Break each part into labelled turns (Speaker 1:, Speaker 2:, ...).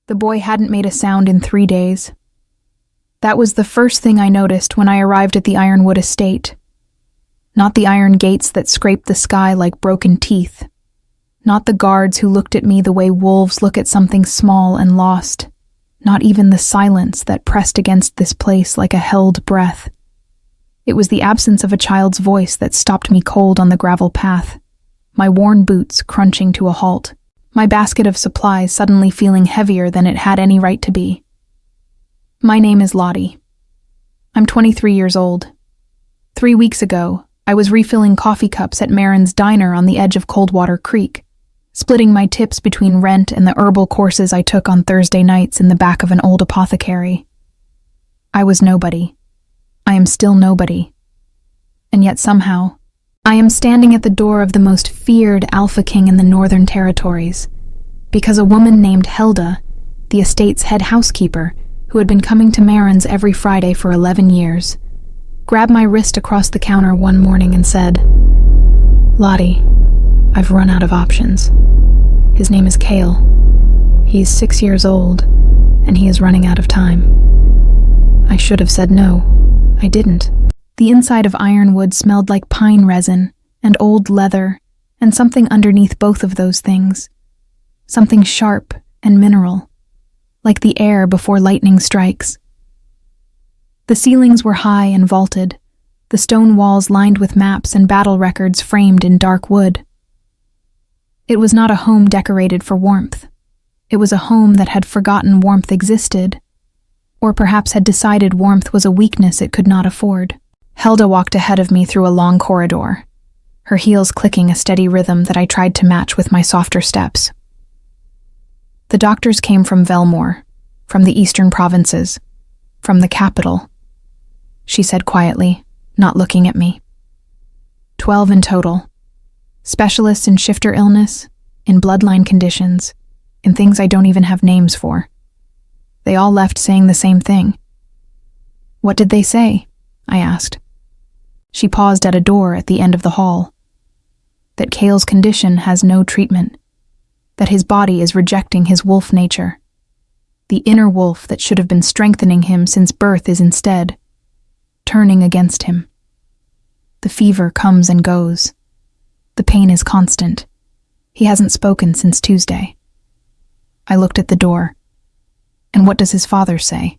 Speaker 1: The boy hadn't made a sound in 3 days. That was the first thing I noticed when I arrived at the Ironwood estate. Not the iron gates that scraped the sky like broken teeth. Not the guards who looked at me the way wolves look at something small and lost. Not even the silence that pressed against this place like a held breath. It was the absence of a child's voice that stopped me cold on the gravel path, my worn boots crunching to a halt, my basket of supplies suddenly feeling heavier than it had any right to be. My name is Lottie. I'm 23 years old. 3 weeks ago, I was refilling coffee cups at Marin's Diner on the edge of Coldwater Creek, splitting my tips between rent and the herbal courses I took on Thursday nights in the back of an old apothecary. I was nobody. I am still nobody. And yet somehow, I am standing at the door of the most feared Alpha King in the Northern Territories, because a woman named Helda, the estate's head housekeeper, who had been coming to Marin's every Friday for 11 years, grabbed my wrist across the counter one morning and said, "Lottie, I've run out of options. His name is Cale. He's 6 years old, and he is running out of time." I should have said no. I didn't. The inside of Ironwood smelled like pine resin and old leather and something underneath both of those things. Something sharp and mineral, like the air before lightning strikes. The ceilings were high and vaulted, the stone walls lined with maps and battle records framed in dark wood. It was not a home decorated for warmth. It was a home that had forgotten warmth existed, or perhaps had decided warmth was a weakness it could not afford. Helda walked ahead of me through a long corridor, her heels clicking a steady rhythm that I tried to match with my softer steps. The doctors came from Velmore, from the eastern provinces, from the capital, she said quietly, not looking at me. 12 in total. Specialists in shifter illness, in bloodline conditions, in things I don't even have names for. They all left saying the same thing. "What did they say?" I asked. She paused at a door at the end of the hall. That Cale's condition has no treatment. That his body is rejecting his wolf nature. The inner wolf that should have been strengthening him since birth is instead turning against him. The fever comes and goes. The pain is constant. He hasn't spoken since Tuesday. I looked at the door. And what does his father say?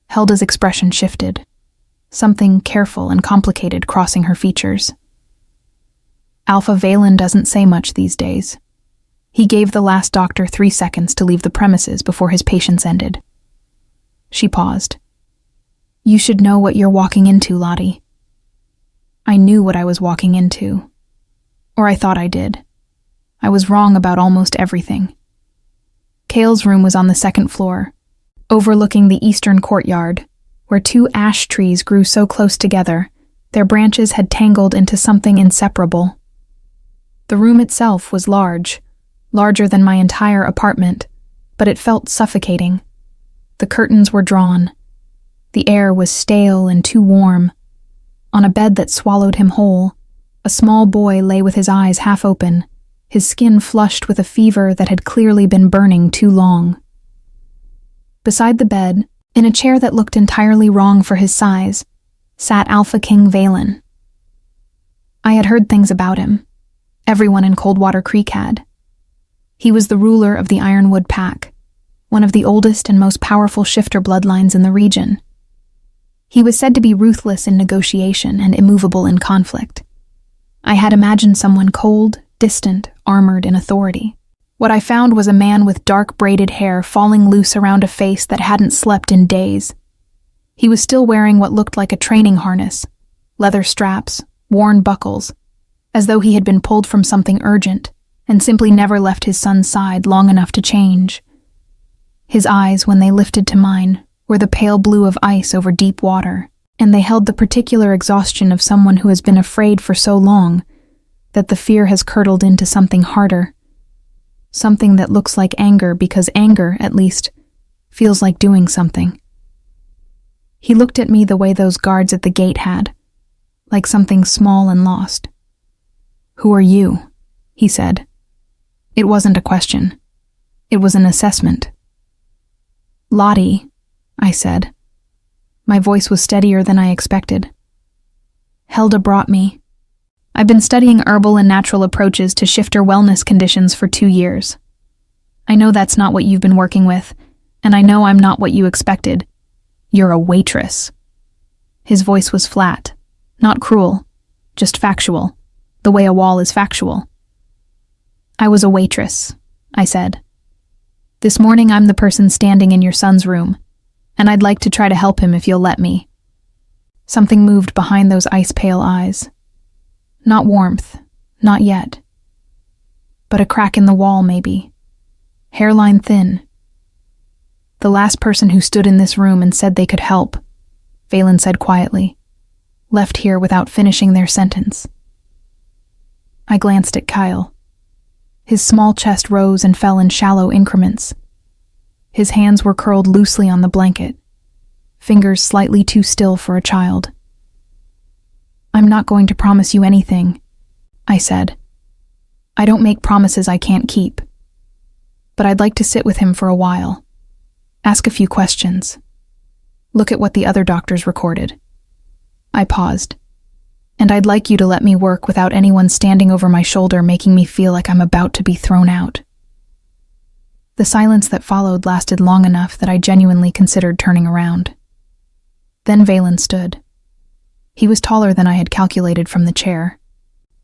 Speaker 1: Helda's expression shifted, something careful and complicated crossing her features. Alpha Valen doesn't say much these days. He gave the last doctor 3 seconds to leave the premises before his patience ended. She paused. "You should know what you're walking into, Lottie." I knew what I was walking into. Or I thought I did. I was wrong about almost everything. Cale's room was on the 2nd floor, overlooking the eastern courtyard, where 2 ash trees grew so close together, their branches had tangled into something inseparable. The room itself was large, larger than my entire apartment, but it felt suffocating. The curtains were drawn. The air was stale and too warm. On a bed that swallowed him whole, a small boy lay with his eyes half open, his skin flushed with a fever that had clearly been burning too long. Beside the bed, in a chair that looked entirely wrong for his size, sat Alpha King Valen. I had heard things about him. Everyone in Coldwater Creek had. He was the ruler of the Ironwood Pack, one of the oldest and most powerful shifter bloodlines in the region. He was said to be ruthless in negotiation and immovable in conflict. I had imagined someone cold, distant, armored in authority. What I found was a man with dark braided hair falling loose around a face that hadn't slept in days. He was still wearing what looked like a training harness, leather straps, worn buckles, as though he had been pulled from something urgent and simply never left his son's side long enough to change. His eyes, when they lifted to mine, were the pale blue of ice over deep water, and they held the particular exhaustion of someone who has been afraid for so long that the fear has curdled into something harder. Something that looks like anger because anger, at least, feels like doing something. He looked at me the way those guards at the gate had, like something small and lost. "Who are you?" he said. It wasn't a question. It was an assessment. Lottie, I said. My voice was steadier than I expected. Helda brought me. I've been studying herbal and natural approaches to shifter wellness conditions for 2 years. I know that's not what you've been working with, and I know I'm not what you expected. You're a waitress. His voice was flat, not cruel, just factual, the way a wall is factual. I was a waitress, I said. This morning I'm the person standing in your son's room, and I'd like to try to help him if you'll let me. Something moved behind those ice-pale eyes. Not warmth, not yet. But a crack in the wall, maybe. Hairline thin. The last person who stood in this room and said they could help, Valen said quietly, left here without finishing their sentence. I glanced at Kyle. His small chest rose and fell in shallow increments. His hands were curled loosely on the blanket, fingers slightly too still for a child. I'm not going to promise you anything, I said. I don't make promises I can't keep. But I'd like to sit with him for a while. Ask a few questions. Look at what the other doctors recorded. I paused. And I'd like you to let me work without anyone standing over my shoulder making me feel like I'm about to be thrown out. The silence that followed lasted long enough that I genuinely considered turning around. Then Valen stood. He was taller than I had calculated from the chair,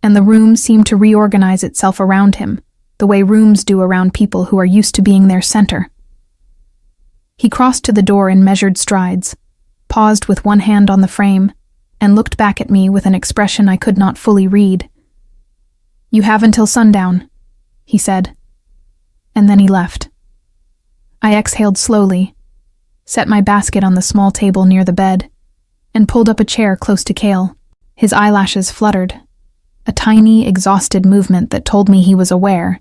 Speaker 1: and the room seemed to reorganize itself around him, the way rooms do around people who are used to being their center. He crossed to the door in measured strides, paused with one hand on the frame, and looked back at me with an expression I could not fully read. You have until sundown, he said, and then he left. I exhaled slowly, set my basket on the small table near the bed, and pulled up a chair close to Cale. His eyelashes fluttered, a tiny, exhausted movement that told me he was aware,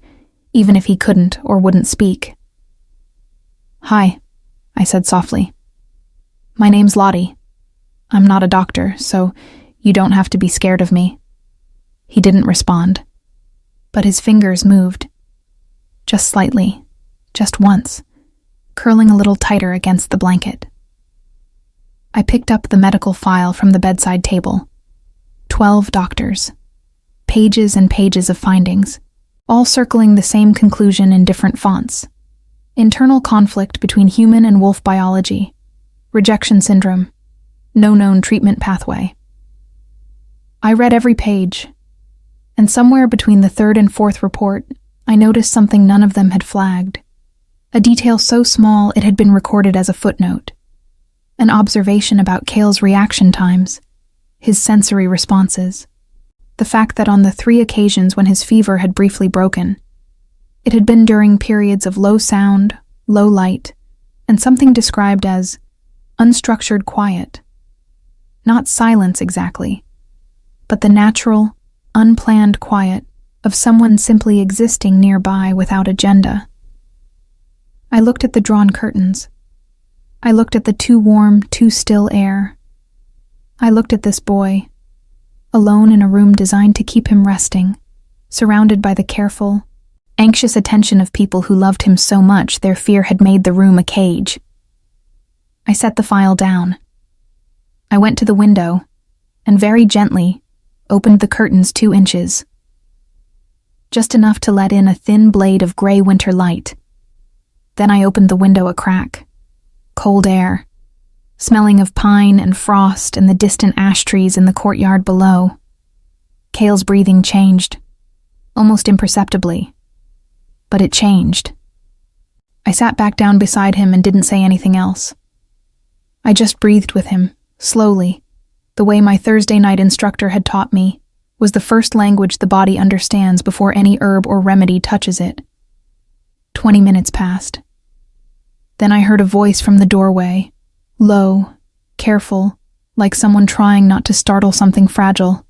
Speaker 1: even if he couldn't or wouldn't speak. Hi, I said softly. My name's Lottie. I'm not a doctor, so you don't have to be scared of me. He didn't respond, but his fingers moved. Just slightly, just once, curling a little tighter against the blanket. I picked up the medical file from the bedside table. 12 doctors. Pages and pages of findings, all circling the same conclusion in different fonts. Internal conflict between human and wolf biology. Rejection syndrome. No known treatment pathway. I read every page, and somewhere between the third and fourth report, I noticed something none of them had flagged. A detail so small it had been recorded as a footnote. An observation about Cale's reaction times, his sensory responses, the fact that on the 3 occasions when his fever had briefly broken, it had been during periods of low sound, low light, and something described as unstructured quiet. Not silence exactly, but the natural, unplanned quiet of someone simply existing nearby without agenda. I looked at the drawn curtains. I looked at the too warm, too still air. I looked at this boy, alone in a room designed to keep him resting, surrounded by the careful, anxious attention of people who loved him so much their fear had made the room a cage. I set the file down. I went to the window, and very gently opened the curtains 2 inches. Just enough to let in a thin blade of gray winter light. Then I opened the window a crack. Cold air, smelling of pine and frost and the distant ash trees in the courtyard below. Cale's breathing changed, almost imperceptibly. But it changed. I sat back down beside him and didn't say anything else. I just breathed with him, slowly, the way my Thursday night instructor had taught me was the first language the body understands before any herb or remedy touches it. 20 minutes passed. Then I heard a voice from the doorway, low, careful, like someone trying not to startle something fragile.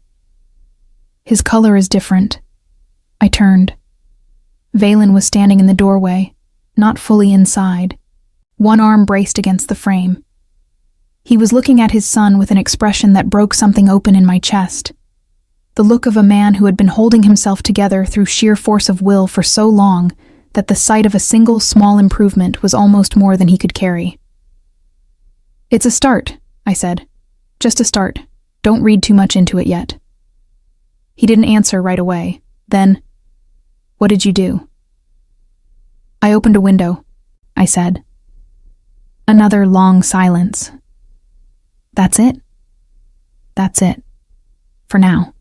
Speaker 1: His color is different. I turned. Valen was standing in the doorway, not fully inside, one arm braced against the frame. He was looking at his son with an expression that broke something open in my chest. The look of a man who had been holding himself together through sheer force of will for so long that the sight of a single small improvement was almost more than he could carry. "It's a start," I said. "Just a start. Don't read too much into it yet." He didn't answer right away. Then, "What did you do?" "I opened a window," I said. Another long silence. "That's it?" "That's it. For now."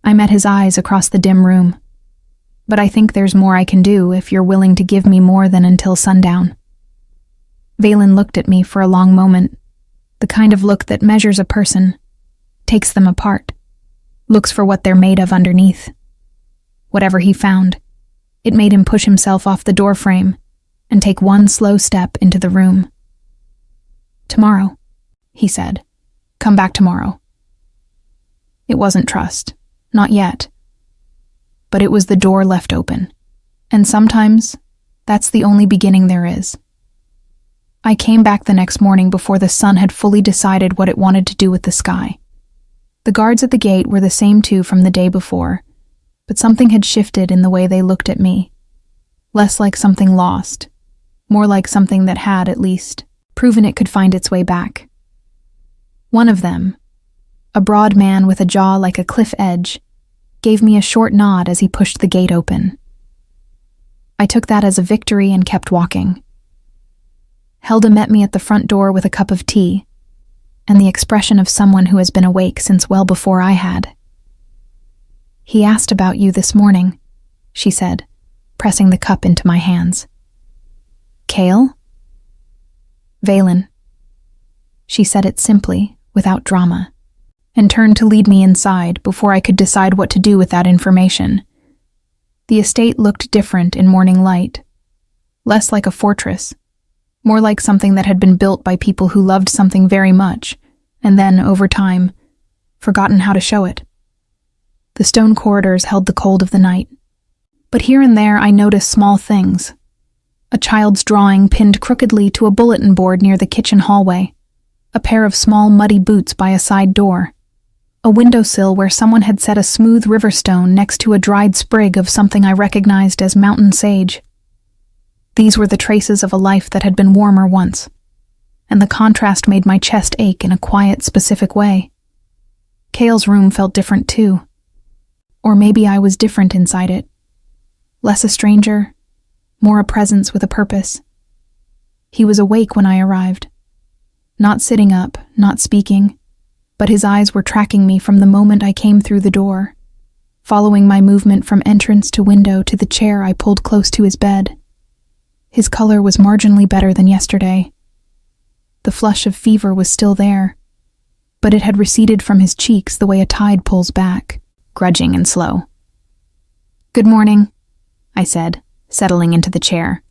Speaker 1: I met his eyes across the dim room. "But I think there's more I can do if you're willing to give me more than until sundown." Valen looked at me for a long moment, the kind of look that measures a person, takes them apart, looks for what they're made of underneath. Whatever he found, it made him push himself off the doorframe and take one slow step into the room. "Tomorrow," he said. "Come back tomorrow." It wasn't trust, not yet. But it was the door left open, and sometimes that's the only beginning there is. I came back the next morning before the sun had fully decided what it wanted to do with the sky. The guards at the gate were the same two from the day before, but something had shifted in the way they looked at me. Less like something lost, more like something that had, at least, proven it could find its way back. One of them, a broad man with a jaw like a cliff edge, gave me a short nod as he pushed the gate open. I took that as a victory and kept walking. Helda met me at the front door with a cup of tea, and the expression of someone who has been awake since well before I had. "He asked about you this morning," she said, pressing the cup into my hands. "Cale?" "Valen." She said it simply, without drama, and turned to lead me inside before I could decide what to do with that information. The estate looked different in morning light, less like a fortress, more like something that had been built by people who loved something very much, and then, over time, forgotten how to show it. The stone corridors held the cold of the night, but here and there I noticed small things. A child's drawing pinned crookedly to a bulletin board near the kitchen hallway, a pair of small muddy boots by a side door, a windowsill where someone had set a smooth river stone next to a dried sprig of something I recognized as mountain sage. These were the traces of a life that had been warmer once, and the contrast made my chest ache in a quiet, specific way. Cale's room felt different too. Or maybe I was different inside it. Less a stranger, more a presence with a purpose. He was awake when I arrived. Not sitting up, not speaking, but his eyes were tracking me from the moment I came through the door, following my movement from entrance to window to the chair I pulled close to his bed. His color was marginally better than yesterday. The flush of fever was still there, but it had receded from his cheeks the way a tide pulls back, grudging and slow. "Good morning," I said, settling into the chair.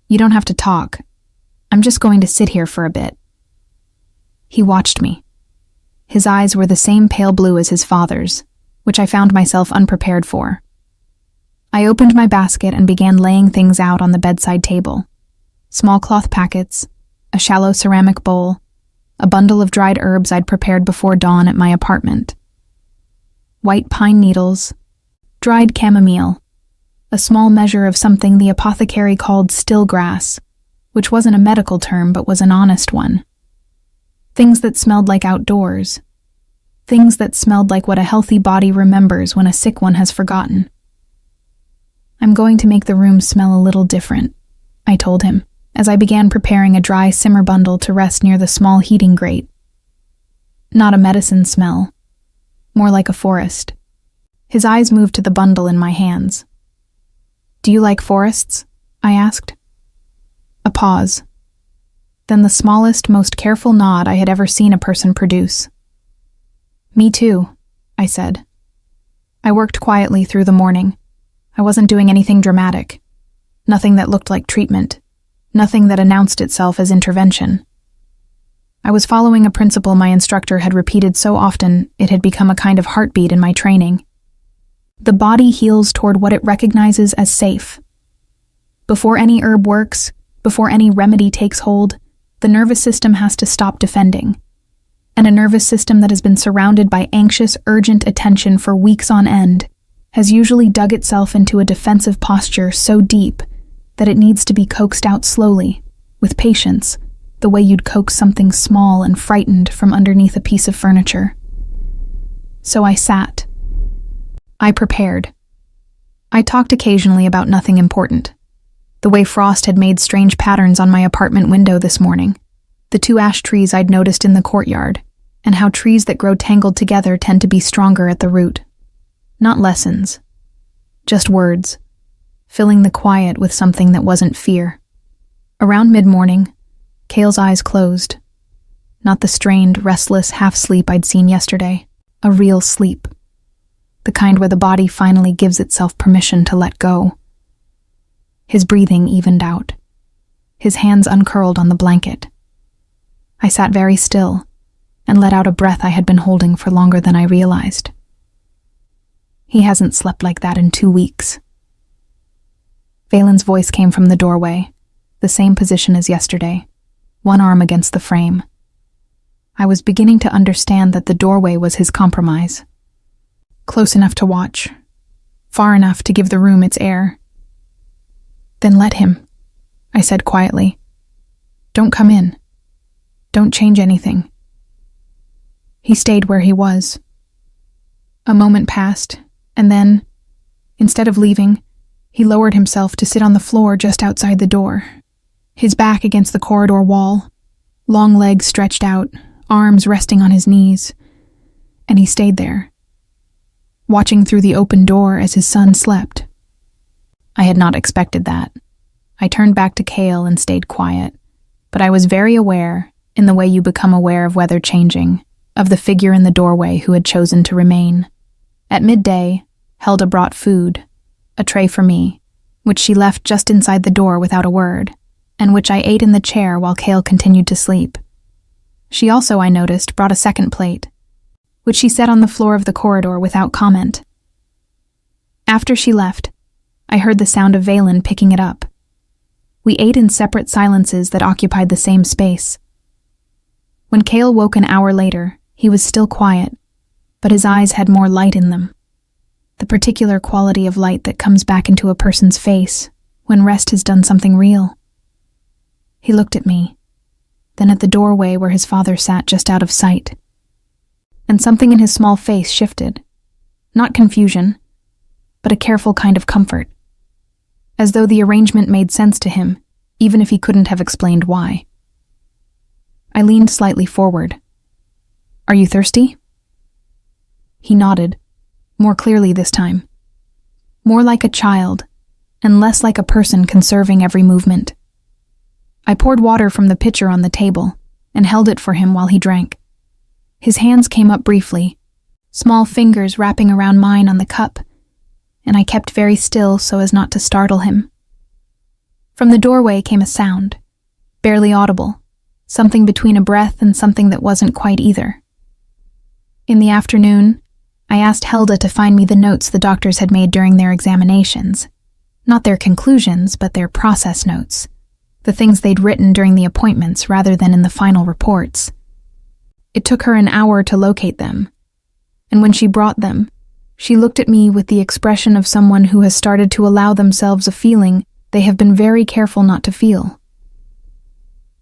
Speaker 1: "You don't have to talk. I'm just going to sit here for a bit." He watched me. His eyes were the same pale blue as his father's, which I found myself unprepared for. I opened my basket and began laying things out on the bedside table. Small cloth packets, a shallow ceramic bowl, a bundle of dried herbs I'd prepared before dawn at my apartment. White pine needles, dried chamomile, a small measure of something the apothecary called still grass, which wasn't a medical term but was an honest one. Things that smelled like outdoors. Things that smelled like what a healthy body remembers when a sick one has forgotten. "I'm going to make the room smell a little different," I told him, as I began preparing a dry simmer bundle to rest near the small heating grate. Not a medicine smell, more like a forest. His eyes moved to the bundle in my hands. "Do you like forests?" I asked. A pause. Then the smallest, most careful nod I had ever seen a person produce. "Me too," I said. I worked quietly through the morning. I wasn't doing anything dramatic. Nothing that looked like treatment. Nothing that announced itself as intervention. I was following a principle my instructor had repeated so often it had become a kind of heartbeat in my training. The body heals toward what it recognizes as safe. Before any herb works, before any remedy takes hold, the nervous system has to stop defending. And a nervous system that has been surrounded by anxious, urgent attention for weeks on end has usually dug itself into a defensive posture so deep that it needs to be coaxed out slowly, with patience, the way you'd coax something small and frightened from underneath a piece of furniture. So I sat. I prepared. I talked occasionally about nothing important. The way frost had made strange patterns on my apartment window this morning, the 2 ash trees I'd noticed in the courtyard, and how trees that grow tangled together tend to be stronger at the root. Not lessons, just words, filling the quiet with something that wasn't fear. Around mid-morning, Cale's eyes closed. Not the strained, restless half-sleep I'd seen yesterday, a real sleep. The kind where the body finally gives itself permission to let go. His breathing evened out. His hands uncurled on the blanket. I sat very still and let out a breath I had been holding for longer than I realized. He hasn't slept like that in 2 weeks. Valen's voice came from the doorway, the same position as yesterday, one arm against the frame. I was beginning to understand that the doorway was his compromise. Close enough to watch, far enough to give the room its air. Then let him, I said quietly. Don't come in. Don't change anything. He stayed where he was. A moment passed, and then, instead of leaving, he lowered himself to sit on the floor just outside the door, his back against the corridor wall, long legs stretched out, arms resting on his knees, and he stayed there, watching through the open door as his son slept. I had not expected that. I turned back to Cale and stayed quiet, but I was very aware, in the way you become aware of weather changing, of the figure in the doorway who had chosen to remain. At midday, Helda brought food, a tray for me, which she left just inside the door without a word, and which I ate in the chair while Cale continued to sleep. She also, I noticed, brought a second plate, which she set on the floor of the corridor without comment. After she left, I heard the sound of Valen picking it up. We ate in separate silences that occupied the same space. When Cale woke an hour later, he was still quiet, but his eyes had more light in them. The particular quality of light that comes back into a person's face when rest has done something real. He looked at me, then at the doorway where his father sat just out of sight. And something in his small face shifted. Not confusion, but a careful kind of comfort. As though the arrangement made sense to him, even if he couldn't have explained why. I leaned slightly forward. Are you thirsty? He nodded, more clearly this time. More like a child, and less like a person conserving every movement. I poured water from the pitcher on the table, and held it for him while he drank. His hands came up briefly, small fingers wrapping around mine on the cup, and I kept very still so as not to startle him. From the doorway came a sound, barely audible, something between a breath and something that wasn't quite either. In the afternoon, I asked Helda to find me the notes the doctors had made during their examinations. Not their conclusions, but their process notes. The things they'd written during the appointments rather than in the final reports. It took her an hour to locate them, and when she brought them, she looked at me with the expression of someone who has started to allow themselves a feeling they have been very careful not to feel.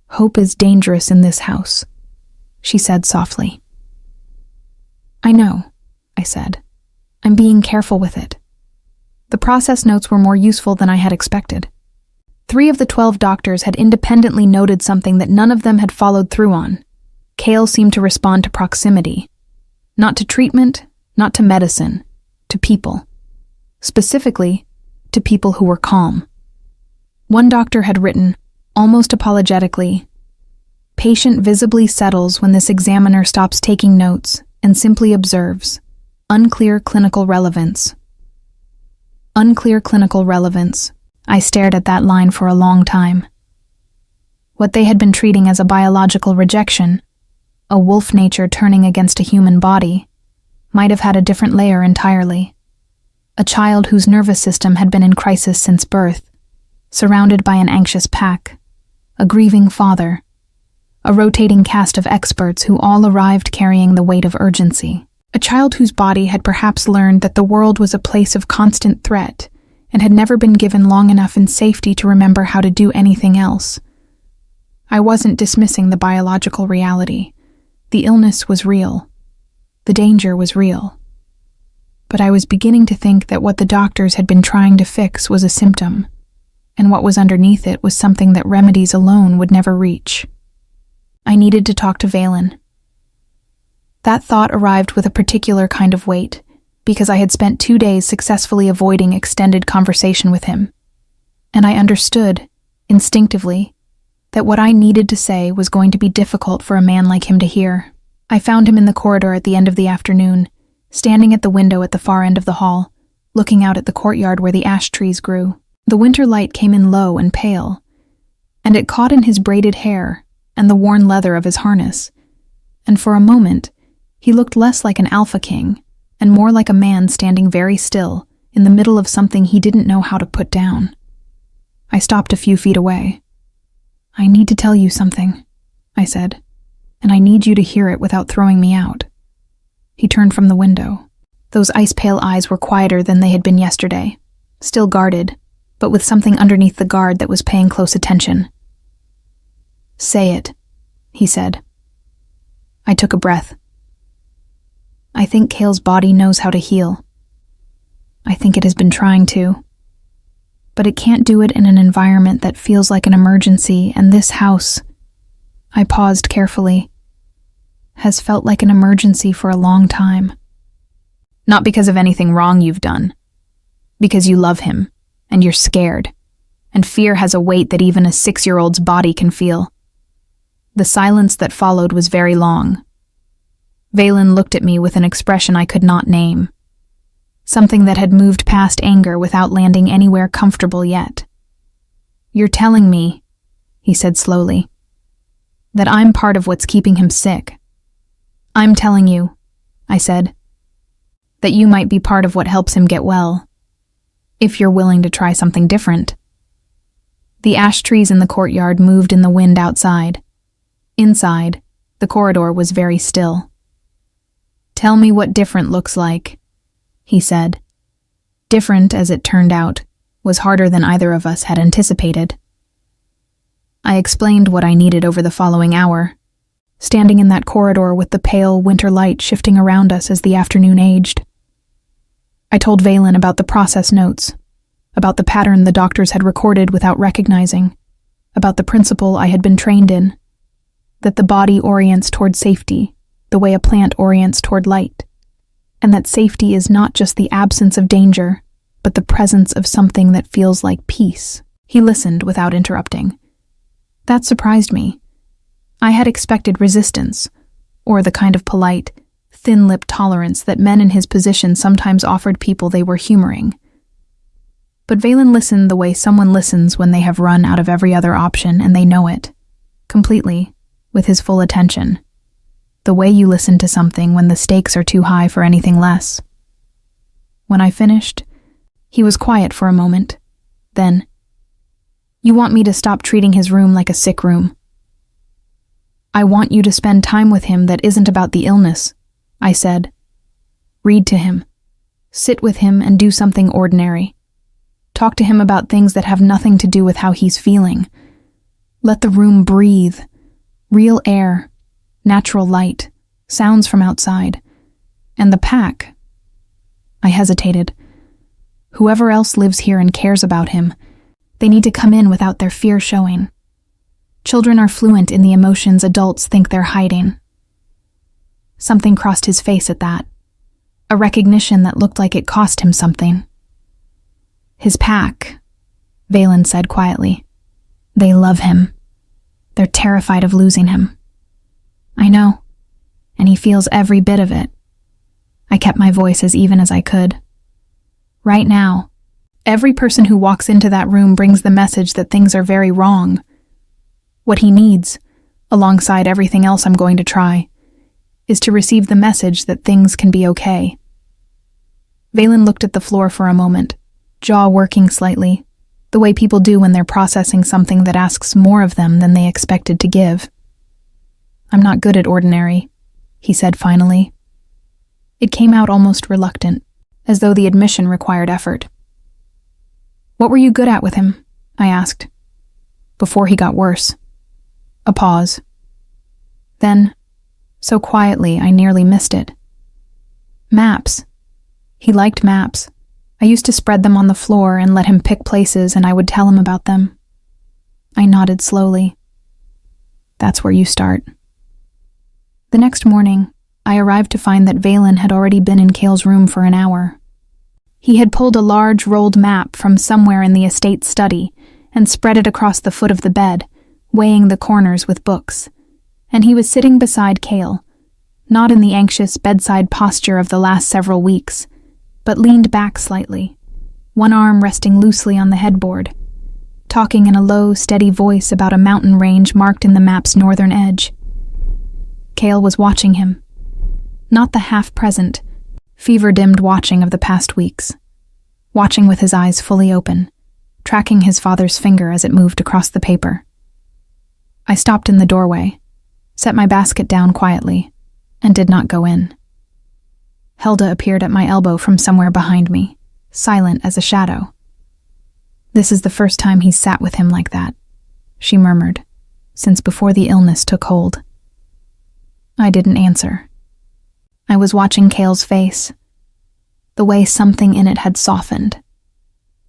Speaker 1: Hope is dangerous in this house, she said softly. I know, I said. I'm being careful with it. The process notes were more useful than I had expected. 3 of the 12 doctors had independently noted something that none of them had followed through on. Cale seemed to respond to proximity. Not to treatment, not to medicine, to people. Specifically, to people who were calm. One doctor had written, almost apologetically, "Patient visibly settles when this examiner stops taking notes and simply observes. Unclear clinical relevance." Unclear clinical relevance. I stared at that line for a long time. What they had been treating as a biological rejection, a wolf nature turning against a human body, might have had a different layer entirely. A child whose nervous system had been in crisis since birth, surrounded by an anxious pack, a grieving father, a rotating cast of experts who all arrived carrying the weight of urgency. A child whose body had perhaps learned that the world was a place of constant threat and had never been given long enough in safety to remember how to do anything else. I wasn't dismissing the biological reality. The illness was real. The danger was real. But I was beginning to think that what the doctors had been trying to fix was a symptom, and what was underneath it was something that remedies alone would never reach. I needed to talk to Valen. That thought arrived with a particular kind of weight, because I had spent 2 days successfully avoiding extended conversation with him. And I understood, instinctively, that what I needed to say was going to be difficult for a man like him to hear. I found him in the corridor at the end of the afternoon, standing at the window at the far end of the hall, looking out at the courtyard where the ash trees grew. The winter light came in low and pale, and it caught in his braided hair and the worn leather of his harness, and for a moment, he looked less like an alpha king and more like a man standing very still in the middle of something he didn't know how to put down. I stopped a few feet away. "I need to tell you something," I said, "and I need you to hear it without throwing me out." He turned from the window. Those ice-pale eyes were quieter than they had been yesterday, still guarded, but with something underneath the guard that was paying close attention. "Say it," he said. I took a breath. "I think Kale's body knows how to heal. I think it has been trying to. But it can't do it in an environment that feels like an emergency, and this house," I paused carefully, "has felt like an emergency for a long time. Not because of anything wrong you've done. Because you love him, and you're scared, and fear has a weight that even a 6-year-old's body can feel." The silence that followed was very long. Valen looked at me with an expression I could not name. Something that had moved past anger without landing anywhere comfortable yet. "You're telling me," he said slowly, "that I'm part of what's keeping him sick." "I'm telling you," I said, "that you might be part of what helps him get well, if you're willing to try something different." The ash trees in the courtyard moved in the wind outside. Inside, the corridor was very still. "Tell me what different looks like," he said. Different, as it turned out, was harder than either of us had anticipated. I explained what I needed over the following hour, standing in that corridor with the pale winter light shifting around us as the afternoon aged. I told Valen about the process notes, about the pattern the doctors had recorded without recognizing, about the principle I had been trained in, that the body orients toward safety, the way a plant orients toward light, and that safety is not just the absence of danger, but the presence of something that feels like peace. He listened without interrupting. That surprised me. I had expected resistance, or the kind of polite, thin-lipped tolerance that men in his position sometimes offered people they were humoring. But Valen listened the way someone listens when they have run out of every other option and they know it, completely, with his full attention. The way you listen to something when the stakes are too high for anything less. When I finished, he was quiet for a moment. Then, "You want me to stop treating his room like a sick room. I want you to spend time with him that isn't about the illness," I said. "Read to him. Sit with him and do something ordinary. Talk to him about things that have nothing to do with how he's feeling. Let the room breathe. Real air, natural light, sounds from outside. And the pack." I hesitated. "Whoever else lives here and cares about him, they need to come in without their fear showing. Children are fluent in the emotions adults think they're hiding." Something crossed his face at that, a recognition that looked like it cost him something. "His pack," Valen said quietly. "They love him. They're terrified of losing him." "I know, and he feels every bit of it." I kept my voice as even as I could. "Right now, every person who walks into that room brings the message that things are very wrong. What he needs, alongside everything else I'm going to try, is to receive the message that things can be okay." Valen looked at the floor for a moment, jaw working slightly, the way people do when they're processing something that asks more of them than they expected to give. "I'm not good at ordinary," he said finally. It came out almost reluctant, as though the admission required effort. "What were you good at with him?" I asked. "Before he got worse." A pause. Then, so quietly I nearly missed it. "Maps. He liked maps. I used to spread them on the floor and let him pick places, and I would tell him about them." I nodded slowly. "That's where you start." The next morning, I arrived to find that Valen had already been in Cale's room for an hour. He had pulled a large rolled map from somewhere in the estate study and spread it across the foot of the bed, weighing the corners with books. And he was sitting beside Cale, not in the anxious bedside posture of the last several weeks, but leaned back slightly, one arm resting loosely on the headboard, talking in a low, steady voice about a mountain range marked in the map's northern edge. Cale was watching him, not the half-present, fever-dimmed watching of the past weeks, watching with his eyes fully open, tracking his father's finger as it moved across the paper. I stopped in the doorway, set my basket down quietly, and did not go in. Helda appeared at my elbow from somewhere behind me, silent as a shadow. "This is the first time he's sat with him like that," she murmured, "since before the illness took hold." I didn't answer. I was watching Cale's face, the way something in it had softened,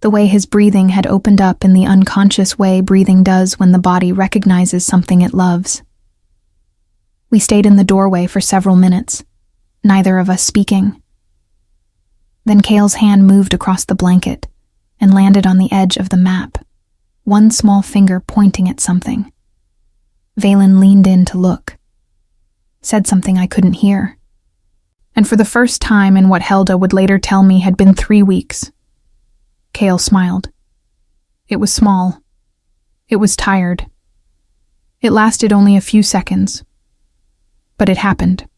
Speaker 1: the way his breathing had opened up in the unconscious way breathing does when the body recognizes something it loves. We stayed in the doorway for several minutes, neither of us speaking. Then Cale's hand moved across the blanket and landed on the edge of the map, one small finger pointing at something. Valen leaned in to look, said something I couldn't hear. And for the first time in what Helda would later tell me had been 3 weeks, Cale smiled. It was small. It was tired. It lasted only a few seconds. But it happened.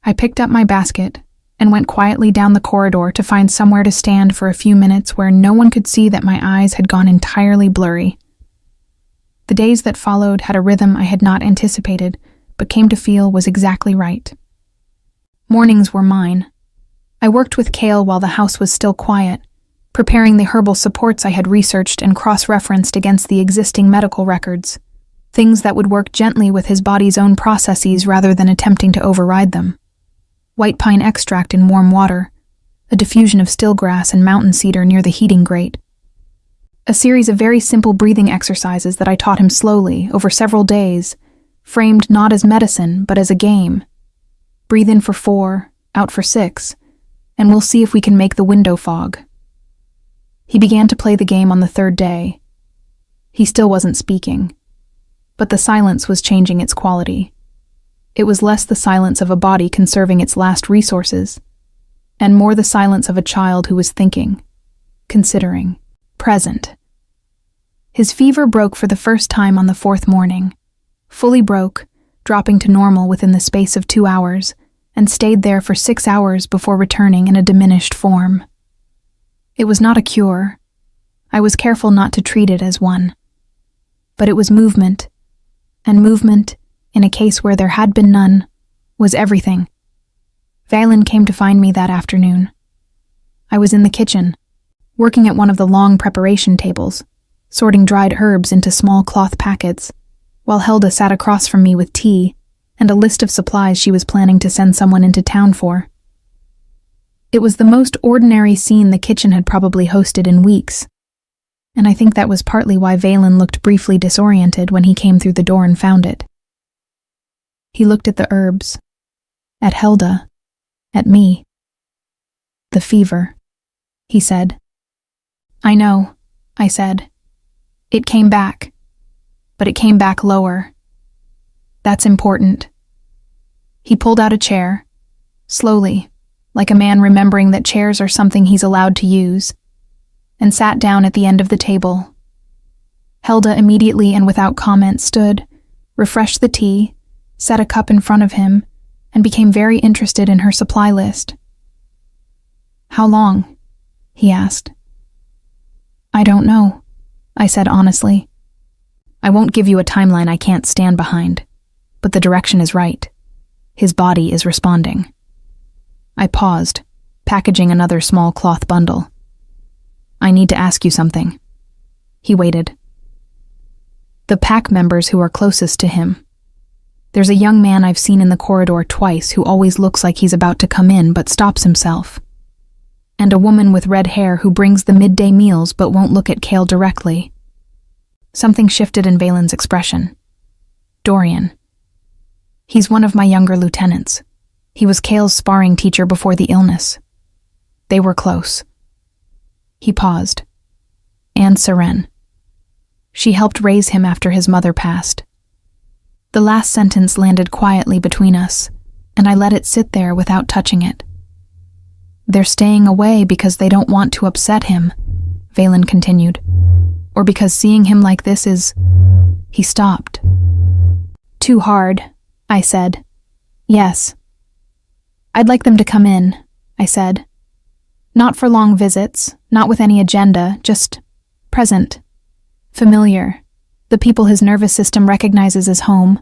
Speaker 1: I picked up my basket and went quietly down the corridor to find somewhere to stand for a few minutes where no one could see that my eyes had gone entirely blurry. The days that followed had a rhythm I had not anticipated, but came to feel was exactly right. Mornings were mine. I worked with Cale while the house was still quiet, preparing the herbal supports I had researched and cross-referenced against the existing medical records, things that would work gently with his body's own processes rather than attempting to override them. White pine extract in warm water, a diffusion of stillgrass and mountain cedar near the heating grate. A series of very simple breathing exercises that I taught him slowly over several days, framed not as medicine but as a game. Breathe in for 4, out for 6, and we'll see if we can make the window fog. He began to play the game on the 3rd day. He still wasn't speaking, but the silence was changing its quality. It was less the silence of a body conserving its last resources, and more the silence of a child who was thinking, considering, present. His fever broke for the first time on the 4th morning, fully broke, dropping to normal within the space of 2 hours, and stayed there for 6 hours before returning in a diminished form. It was not a cure. I was careful not to treat it as one. But it was movement, and movement, in a case where there had been none, was everything. Valen came to find me that afternoon. I was in the kitchen, working at one of the long preparation tables, sorting dried herbs into small cloth packets, while Helda sat across from me with tea and a list of supplies she was planning to send someone into town for. It was the most ordinary scene the kitchen had probably hosted in weeks, and I think that was partly why Valen looked briefly disoriented when he came through the door and found it. He looked at the herbs, at Helda, at me. "The fever," he said. "I know," I said. "It came back, but it came back lower. That's important." He pulled out a chair, slowly, like a man remembering that chairs are something he's allowed to use, and sat down at the end of the table. Helda immediately and without comment stood, refreshed the tea, set a cup in front of him, and became very interested in her supply list. "How long?" he asked. "I don't know," I said honestly. "I won't give you a timeline I can't stand behind, but the direction is right. His body is responding." I paused, packaging another small cloth bundle. I need to ask you something. He waited. The pack members who are closest to him. There's a young man I've seen in the corridor twice who always looks like he's about to come in but stops himself. And a woman with red hair who brings the midday meals but won't look at Cale directly. Something shifted in Valen's expression. Dorian. He's one of my younger lieutenants. He was Cale's sparring teacher before the illness. They were close. He paused. And Seren. She helped raise him after his mother passed. The last sentence landed quietly between us, and I let it sit there without touching it. They're staying away because they don't want to upset him, Valen continued. Or because seeing him like this is... He stopped. Too hard, I said. Yes. I'd like them to come in, I said. Not for long visits, not with any agenda, just present. Familiar. The people his nervous system recognizes as home.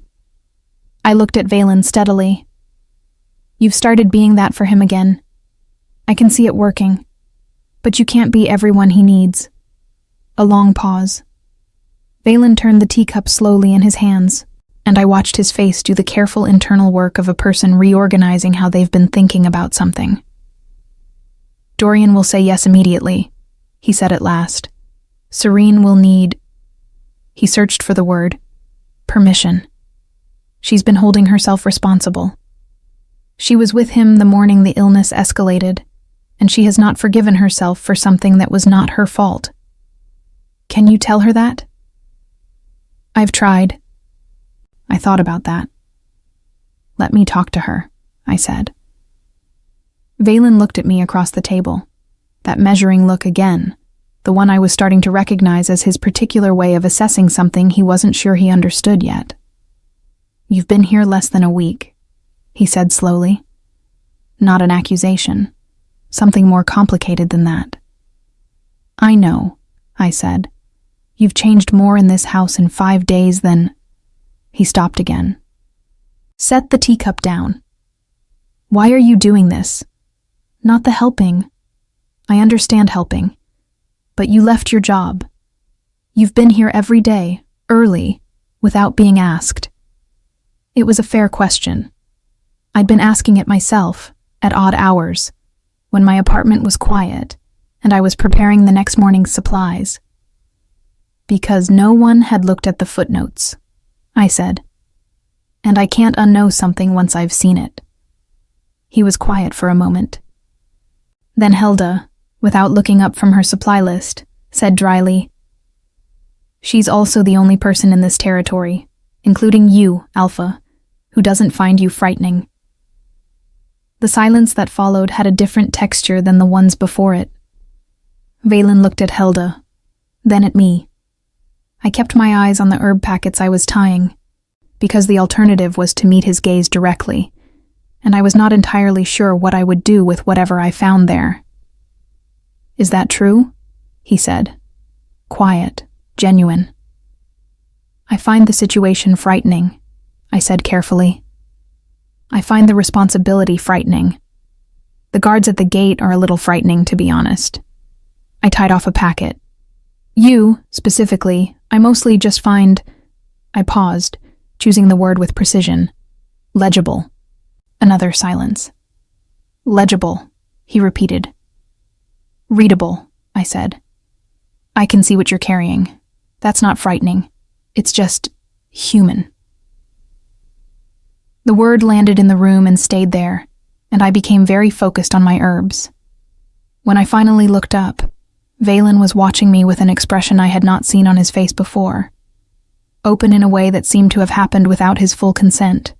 Speaker 1: I looked at Valen steadily. You've started being that for him again. I can see it working. But you can't be everyone he needs. A long pause. Valen turned the teacup slowly in his hands, and I watched his face do the careful internal work of a person reorganizing how they've been thinking about something. Dorian will say yes immediately, he said at last. Serene will need... He searched for the word. Permission. She's been holding herself responsible. She was with him the morning the illness escalated, and she has not forgiven herself for something that was not her fault. Can you tell her that? I've tried. I thought about that. Let me talk to her, I said. Valen looked at me across the table, that measuring look again, the one I was starting to recognize as his particular way of assessing something he wasn't sure he understood yet. You've been here less than a week, he said slowly. Not an accusation. Something more complicated than that. I know, I said. You've changed more in this house in 5 days than... He stopped again. Set the teacup down. Why are you doing this? Not the helping. I understand helping. But you left your job. You've been here every day, early, without being asked. It was a fair question. I'd been asking it myself, at odd hours, when my apartment was quiet, and I was preparing the next morning's supplies. Because no one had looked at the footnotes, I said. And I can't unknow something once I've seen it. He was quiet for a moment. Then Hilda, without looking up from her supply list, said dryly, She's also the only person in this territory, including you, Alpha, who doesn't find you frightening. The silence that followed had a different texture than the ones before it. Valen looked at Hilda, then at me. I kept my eyes on the herb packets I was tying, because the alternative was to meet his gaze directly, and I was not entirely sure what I would do with whatever I found there. Is that true? He said. Quiet, genuine. I find the situation frightening, I said carefully. I find the responsibility frightening. The guards at the gate are a little frightening, to be honest. I tied off a packet. You, specifically, I mostly just find... I paused, choosing the word with precision. Legible. Another silence. Legible, he repeated. Readable, I said. I can see what you're carrying. That's not frightening. It's just human. The word landed in the room and stayed there, and I became very focused on my herbs. When I finally looked up, Valen was watching me with an expression I had not seen on his face before, open in a way that seemed to have happened without his full consent.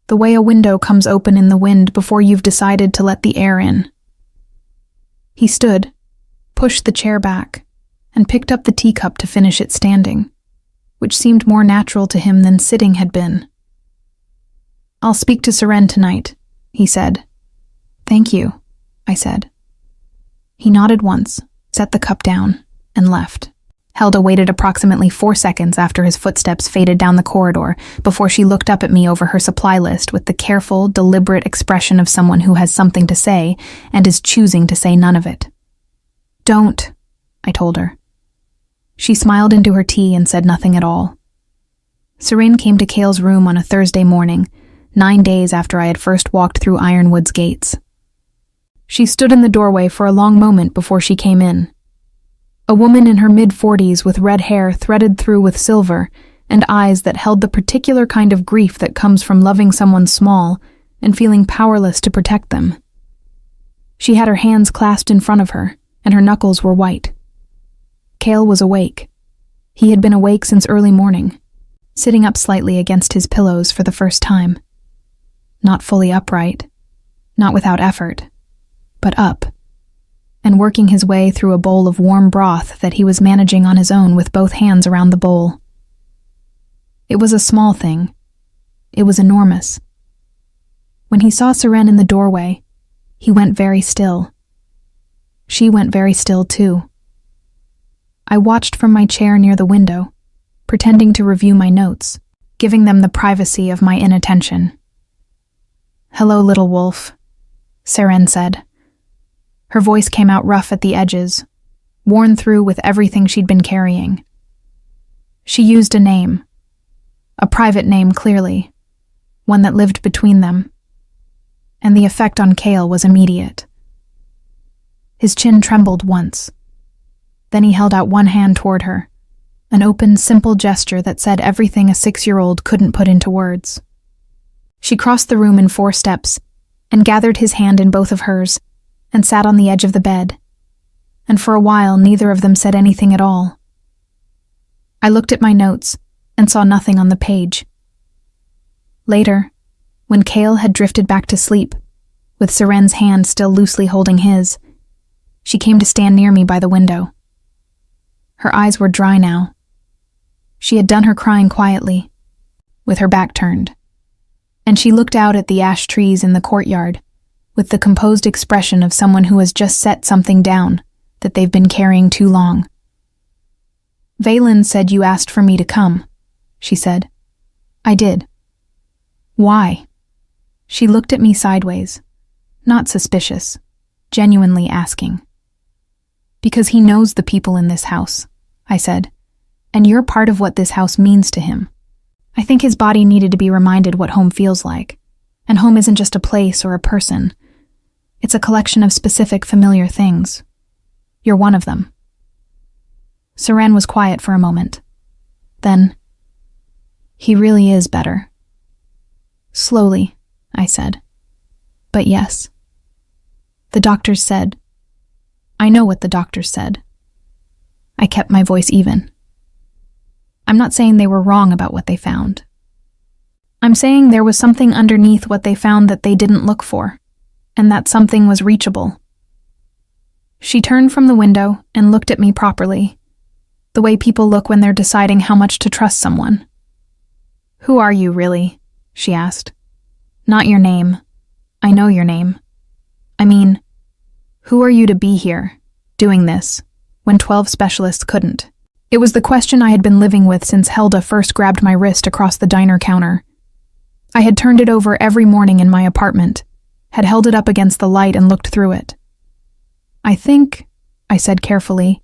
Speaker 1: The way a window comes open in the wind before you've decided to let the air in. He stood, pushed the chair back, and picked up the teacup to finish it standing, which seemed more natural to him than sitting had been. I'll speak to Seren tonight, he said. Thank you, I said. He nodded once, set the cup down, and left. Helda waited approximately 4 seconds after his footsteps faded down the corridor before she looked up at me over her supply list with the careful, deliberate expression of someone who has something to say and is choosing to say none of it. "Don't," I told her. She smiled into her tea and said nothing at all. Serene came to Cale's room on a Thursday morning, 9 days after I had first walked through Ironwood's gates. She stood in the doorway for a long moment before she came in. A woman in her mid-40s with red hair threaded through with silver and eyes that held the particular kind of grief that comes from loving someone small and feeling powerless to protect them. She had her hands clasped in front of her, and her knuckles were white. Cale was awake. He had been awake since early morning, sitting up slightly against his pillows for the first time. Not fully upright, not without effort, but up, and working his way through a bowl of warm broth that he was managing on his own with both hands around the bowl. It was a small thing. It was enormous. When he saw Serene in the doorway, he went very still. She went very still too. I watched from my chair near the window, pretending to review my notes, giving them the privacy of my inattention. "Hello, little wolf," Serene said. Her voice came out rough at the edges, worn through with everything she'd been carrying. She used a name. A private name, clearly. One that lived between them. And the effect on Cale was immediate. His chin trembled once. Then he held out one hand toward her, an open, simple gesture that said everything a 6-year-old couldn't put into words. She crossed the room in 4 steps and gathered his hand in both of hers and sat on the edge of the bed, and for a while neither of them said anything at all. I looked at my notes and saw nothing on the page. Later, when Cale had drifted back to sleep, with Serene's hand still loosely holding his, she came to stand near me by the window. Her eyes were dry now. She had done her crying quietly, with her back turned, and she looked out at the ash trees in the courtyard, with the composed expression of someone who has just set something down that they've been carrying too long. "Valen said you asked for me to come," she said. "I did." "Why?" She looked at me sideways, not suspicious, genuinely asking. "Because he knows the people in this house," I said, "and you're part of what this house means to him. I think his body needed to be reminded what home feels like, and home isn't just a place or a person. It's a collection of specific, familiar things. You're one of them." Serene was quiet for a moment. Then, "He really is better." "Slowly," I said. "But yes." "The doctors said." "I know what the doctors said." I kept my voice even. "I'm not saying they were wrong about what they found. I'm saying there was something underneath what they found that they didn't look for, and that something was reachable." She turned from the window and looked at me properly, the way people look when they're deciding how much to trust someone. "Who are you, really?" she asked. "Not your name. I know your name. I mean, who are you to be here, doing this, when 12 specialists couldn't?" It was the question I had been living with since Helda first grabbed my wrist across the diner counter. I had turned it over every morning in my apartment, had held it up against the light and looked through it. "I think," I said carefully,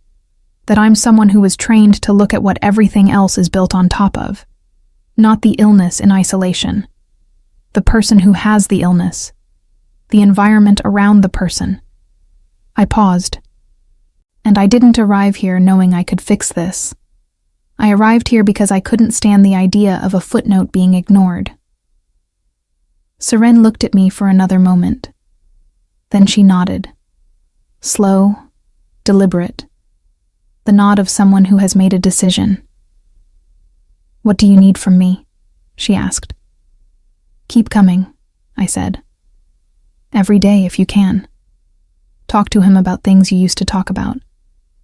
Speaker 1: "that I'm someone who was trained to look at what everything else is built on top of, not the illness in isolation, the person who has the illness, the environment around the person." I paused. "And I didn't arrive here knowing I could fix this. I arrived here because I couldn't stand the idea of a footnote being ignored." Serene looked at me for another moment. Then she nodded. Slow, deliberate. The nod of someone who has made a decision. "What do you need from me?" she asked. "Keep coming," I said. "Every day if you can. Talk to him about things you used to talk about.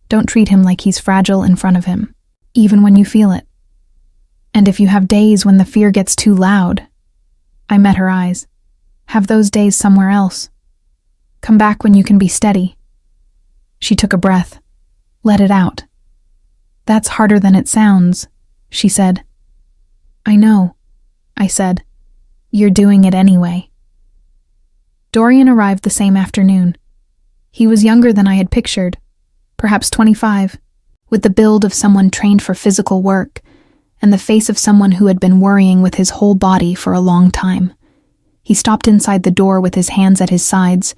Speaker 1: Don't treat him like he's fragile in front of him, even when you feel it. And if you have days when the fear gets too loud," I met her eyes, "have those days somewhere else. Come back when you can be steady." She took a breath. "Let it out." That's harder than it sounds, she said. I know, I said. You're doing it anyway. Dorian arrived the same afternoon. He was younger than I had pictured, perhaps 25, with the build of someone trained for physical work and the face of someone who had been worrying with his whole body for a long time. He stopped inside the door with his hands at his sides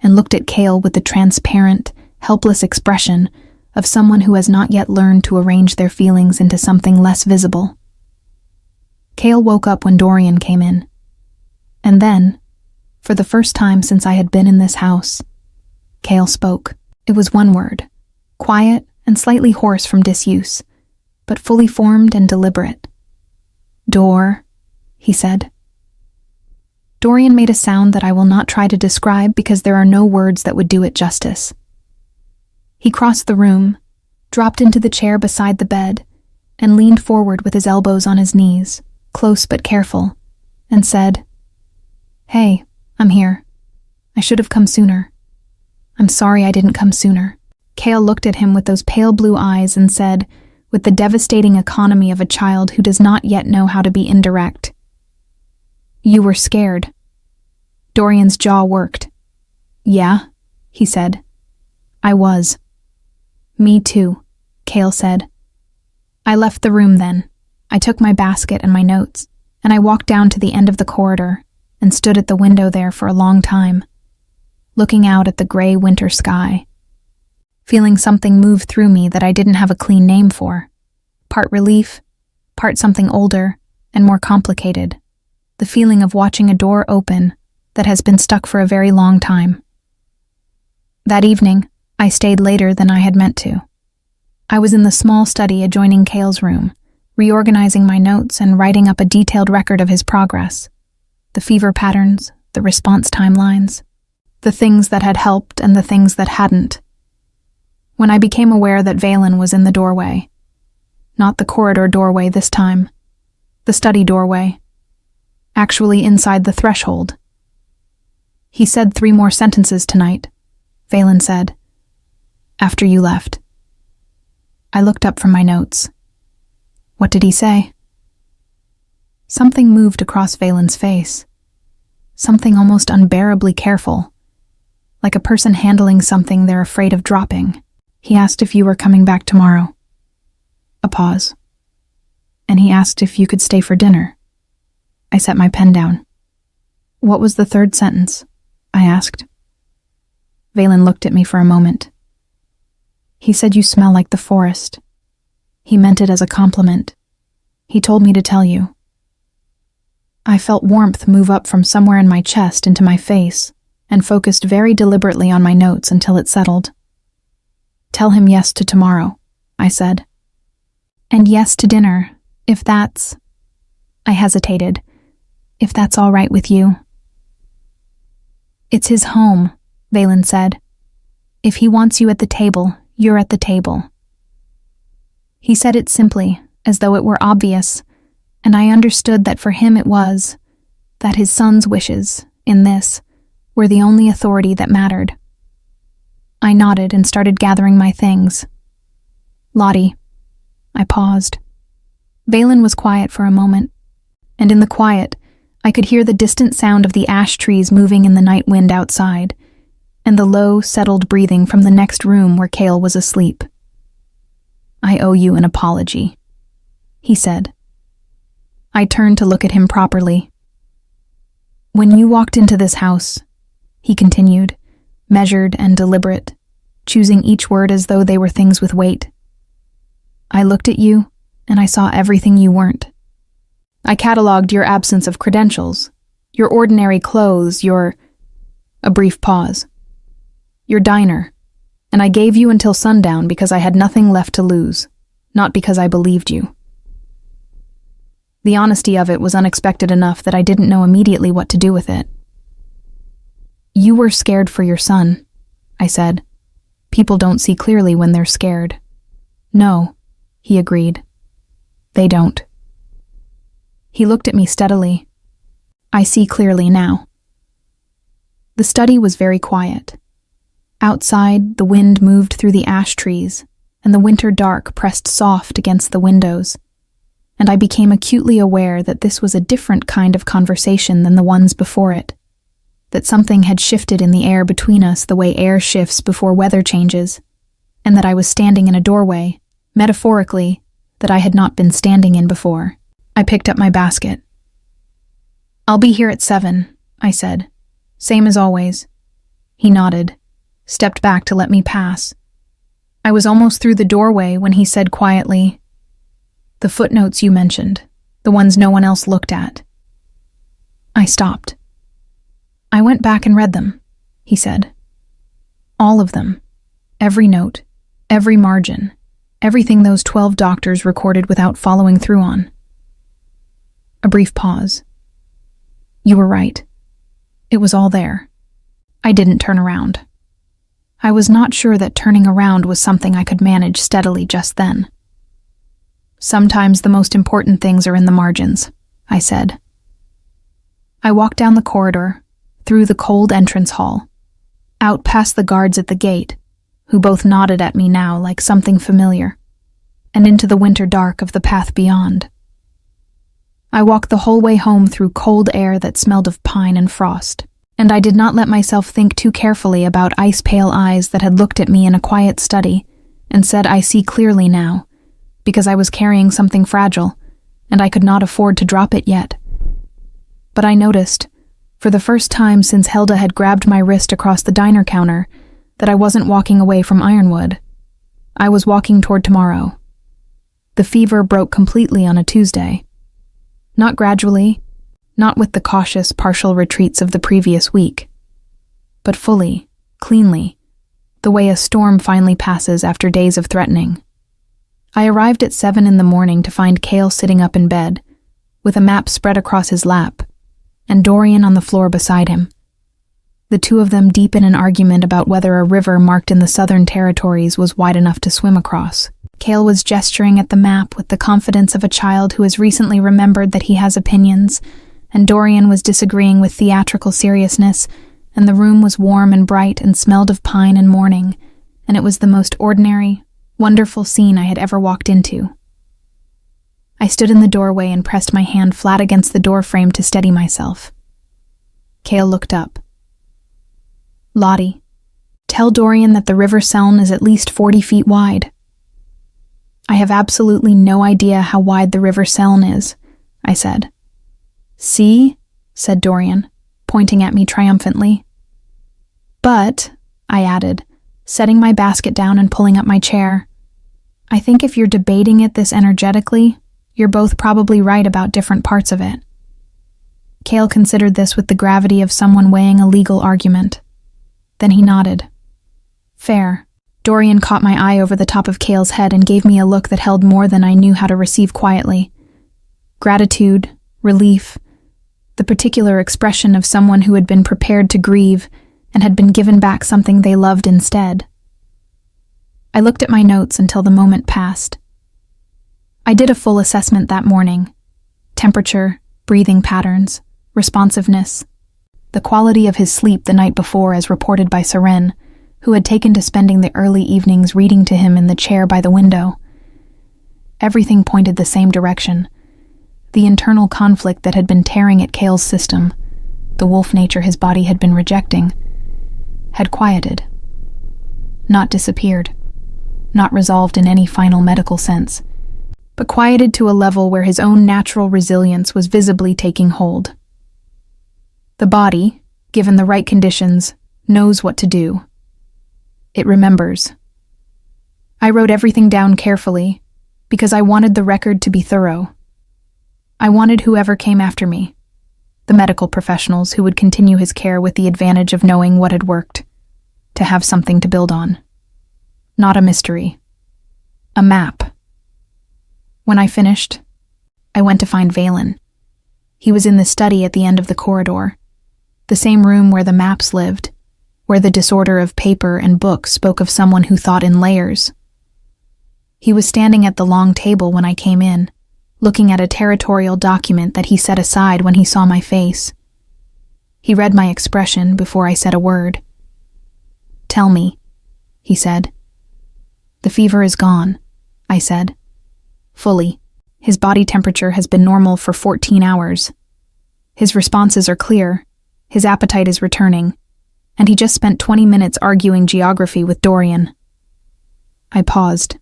Speaker 1: and looked at Cale with the transparent, helpless expression of someone who has not yet learned to arrange their feelings into something less visible. Cale woke up when Dorian came in. And then, for the first time since I had been in this house, Cale spoke. It was one word, quiet and slightly hoarse from disuse, but fully formed and deliberate. Door, he said. Dorian made a sound that I will not try to describe because there are no words that would do it justice. He crossed the room, dropped into the chair beside the bed, and leaned forward with his elbows on his knees, close but careful, and said, Hey, I'm here. I should have come sooner. I'm sorry I didn't come sooner. Cale looked at him with those pale blue eyes and said, with the devastating economy of a child who does not yet know how to be indirect, You were scared. Dorian's jaw worked. Yeah, he said. I was. Me too, Cale said. I left the room then. I took my basket and my notes, and I walked down to the end of the corridor and stood at the window there for a long time, looking out at the gray winter sky, feeling something move through me that I didn't have a clean name for. Part relief, part something older and more complicated. The feeling of watching a door open that has been stuck for a very long time. That evening, I stayed later than I had meant to. I was in the small study adjoining Cale's room, reorganizing my notes and writing up a detailed record of his progress. The fever patterns, the response timelines, the things that had helped and the things that hadn't. When I became aware that Valen was in the doorway. Not the corridor doorway this time. The study doorway. Actually inside the threshold. He said 3 more sentences tonight, Valen said. After you left. I looked up from my notes. What did he say? Something moved across Valen's face. Something almost unbearably careful. Like a person handling something they're afraid of dropping. He asked if you were coming back tomorrow. A pause. And he asked if you could stay for dinner. I set my pen down. What was the 3rd sentence? I asked. Valen looked at me for a moment. He said you smell like the forest. He meant it as a compliment. He told me to tell you. I felt warmth move up from somewhere in my chest into my face and focused very deliberately on my notes until it settled. Tell him yes to tomorrow, I said. And yes to dinner, if that's... I hesitated. If that's all right with you. It's his home, Valen said. If he wants you at the table, you're at the table. He said it simply, as though it were obvious, and I understood that for him it was, that his son's wishes, in this, were the only authority that mattered. I nodded and started gathering my things. Lottie. I paused. Valen was quiet for a moment, and in the quiet, I could hear the distant sound of the ash trees moving in the night wind outside, and the low, settled breathing from the next room where Cale was asleep. I owe you an apology, he said. I turned to look at him properly. When you walked into this house, he continued, measured and deliberate, choosing each word as though they were things with weight. I looked at you, and I saw everything you weren't. I catalogued your absence of credentials, your ordinary clothes, your... A brief pause. Your diner, and I gave you until sundown because I had nothing left to lose, not because I believed you. The honesty of it was unexpected enough that I didn't know immediately what to do with it. You were scared for your son, I said. People don't see clearly when they're scared. No, he agreed. They don't. He looked at me steadily. I see clearly now. The study was very quiet. Outside, the wind moved through the ash trees, and the winter dark pressed soft against the windows, and I became acutely aware that this was a different kind of conversation than the ones before it, that something had shifted in the air between us the way air shifts before weather changes, and that I was standing in a doorway, metaphorically, that I had not been standing in before. I picked up my basket. "I'll be here at 7, I said. "Same as always." He nodded, stepped back to let me pass. I was almost through the doorway when he said quietly, "The footnotes you mentioned, the ones no one else looked at." I stopped. "I went back and read them," he said. "All of them. Every note, every margin, everything those 12 doctors recorded without following through on." A brief pause. "You were right. It was all there." I didn't turn around. I was not sure that turning around was something I could manage steadily just then. "Sometimes the most important things are in the margins," I said. I walked down the corridor, through the cold entrance hall, out past the guards at the gate, who both nodded at me now like something familiar, and into the winter dark of the path beyond. I walked the whole way home through cold air that smelled of pine and frost, and I did not let myself think too carefully about ice-pale eyes that had looked at me in a quiet study and said, "I see clearly now," because I was carrying something fragile, and I could not afford to drop it yet. But I noticed, for the first time since Helda had grabbed my wrist across the diner counter, that I wasn't walking away from Ironwood. I was walking toward tomorrow. The fever broke completely on a Tuesday. Not gradually, not with the cautious, partial retreats of the previous week, but fully, cleanly, the way a storm finally passes after days of threatening. I arrived at 7 in the morning to find Cale sitting up in bed, with a map spread across his lap, and Dorian on the floor beside him. The two of them deep in an argument about whether a river marked in the Southern Territories was wide enough to swim across. Cale was gesturing at the map with the confidence of a child who has recently remembered that he has opinions, and Dorian was disagreeing with theatrical seriousness, and the room was warm and bright and smelled of pine and morning, and it was the most ordinary, wonderful scene I had ever walked into. I stood in the doorway and pressed my hand flat against the doorframe to steady myself. Cale looked up. "Lottie, tell Dorian that the River Seln is at least 40 feet wide." "I have absolutely no idea how wide the River Seln is," I said. "See?" said Dorian, pointing at me triumphantly. "But," I added, setting my basket down and pulling up my chair, "I think if you're debating it this energetically, you're both probably right about different parts of it." Cale considered this with the gravity of someone weighing a legal argument. Then he nodded. "Fair." Dorian caught my eye over the top of Cale's head and gave me a look that held more than I knew how to receive quietly. Gratitude, relief, the particular expression of someone who had been prepared to grieve and had been given back something they loved instead. I looked at my notes until the moment passed. I did a full assessment that morning. Temperature, breathing patterns, responsiveness, the quality of his sleep the night before as reported by Seren, who had taken to spending the early evenings reading to him in the chair by the window. Everything pointed the same direction. The internal conflict that had been tearing at Cale's system, the wolf nature his body had been rejecting, had quieted. Not disappeared, not resolved in any final medical sense, but quieted to a level where his own natural resilience was visibly taking hold. The body, given the right conditions, knows what to do. It remembers. I wrote everything down carefully because I wanted the record to be thorough. I wanted whoever came after me, the medical professionals who would continue his care with the advantage of knowing what had worked, to have something to build on. Not a mystery. A map. When I finished, I went to find Valen. He was in the study at the end of the corridor, the same room where the maps lived, where the disorder of paper and books spoke of someone who thought in layers. He was standing at the long table when I came in, looking at a territorial document that he set aside when he saw my face. He read my expression before I said a word. "Tell me," he said. The fever is gone, I said. Fully. His body temperature has been normal for 14 hours. His responses are clear, his appetite is returning, and he just spent 20 minutes arguing geography with Dorian. I paused.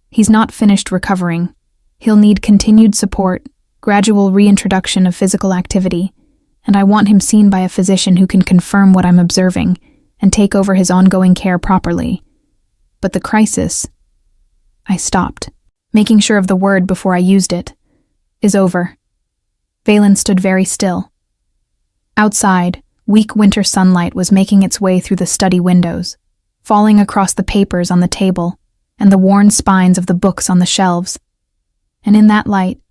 Speaker 1: He's not finished recovering. He'll need continued support, gradual reintroduction of physical activity, and I want him seen by a physician who can confirm what I'm observing and take over his ongoing care properly. But the crisis, I stopped, making sure of the word before I used it, is over. Valen stood very still. Outside, weak winter sunlight was making its way through the study windows, falling across the papers on the table and the worn spines of the books on the shelves. And in that light,